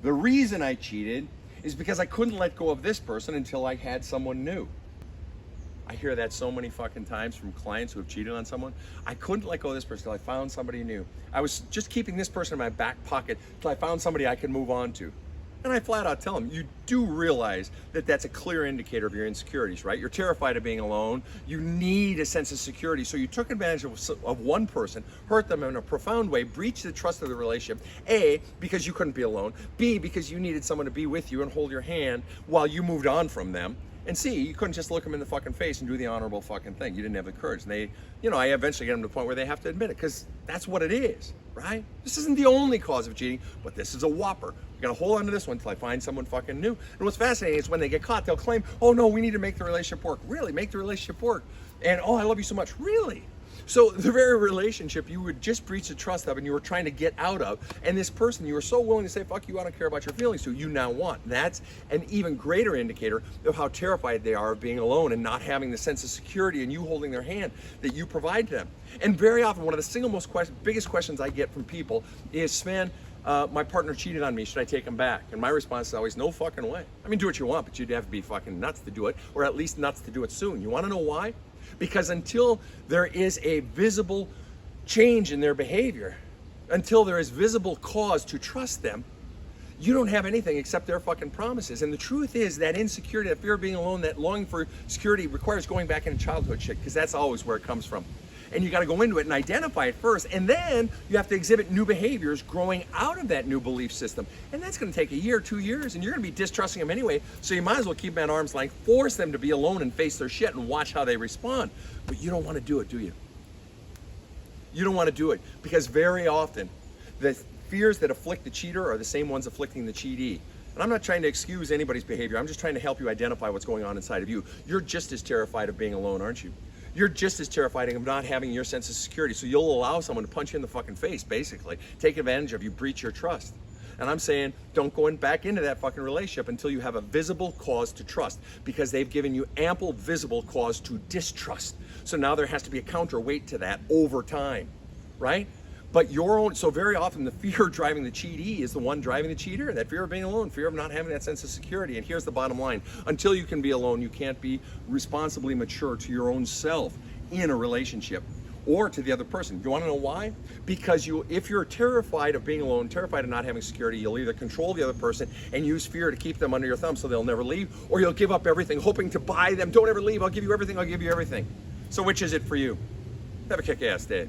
The reason I cheated is because I couldn't let go of this person until I had someone new. I hear that so many fucking times from clients who have cheated on someone. I couldn't let go of this person until I found somebody new. I was just keeping this person in my back pocket until I found somebody I could move on to. And I flat out tell them, you do realize that that's a clear indicator of your insecurities, right? You're terrified of being alone. You need a sense of security. So you took advantage of one person, hurt them in a profound way, breached the trust of the relationship. A, because you couldn't be alone. B, because you needed someone to be with you and hold your hand while you moved on from them. And C, you couldn't just look them in the fucking face and do the honorable fucking thing. You didn't have the courage. And they, I eventually get them to the point where they have to admit it, because that's what it is, right? This isn't the only cause of cheating, but this is a whopper. You gotta hold on to this one until I find someone fucking new. And what's fascinating is when they get caught, they'll claim, oh no, we need to make the relationship work. Really, make the relationship work. And oh, I love you so much. Really? So the very relationship you would just breach the trust of and you were trying to get out of, and this person you were so willing to say, fuck you, I don't care about your feelings to, you now want. That's an even greater indicator of how terrified they are of being alone and not having the sense of security and you holding their hand that you provide to them. And very often, one of the single most biggest questions I get from people is, Sven, my partner cheated on me, should I take him back? And my response is always, no fucking way. I mean, do what you want, but you'd have to be fucking nuts to do it, or at least nuts to do it soon. You wanna know why? Because until there is a visible change in their behavior, until there is visible cause to trust them, you don't have anything except their fucking promises. And the truth is that insecurity, that fear of being alone, that longing for security requires going back into childhood shit, because that's always where it comes from. And you got to go into it and identify it first, and then you have to exhibit new behaviors growing out of that new belief system. And that's going to take a year, 2 years, and you're going to be distrusting them anyway, so you might as well keep them at arm's length, force them to be alone and face their shit and watch how they respond. But you don't want to do it, do you? You don't want to do it, because very often the fears that afflict the cheater are the same ones afflicting the cheatee. And I'm not trying to excuse anybody's behavior. I'm just trying to help you identify what's going on inside of you. You're just as terrified of being alone, aren't you? You're just as terrified of not having your sense of security. So you'll allow someone to punch you in the fucking face, basically, take advantage of you, breach your trust. And I'm saying, don't go back into that fucking relationship until you have a visible cause to trust, because they've given you ample visible cause to distrust. So now there has to be a counterweight to that over time, right? But so very often the fear driving the cheatee is the one driving the cheater, that fear of being alone, fear of not having that sense of security. And here's the bottom line: until you can be alone, you can't be responsibly mature to your own self in a relationship or to the other person. You want to know why? Because if you're terrified of being alone, terrified of not having security, you'll either control the other person and use fear to keep them under your thumb so they'll never leave, or you'll give up everything hoping to buy them. Don't ever leave, I'll give you everything, I'll give you everything. So which is it for you? Have a kick-ass day.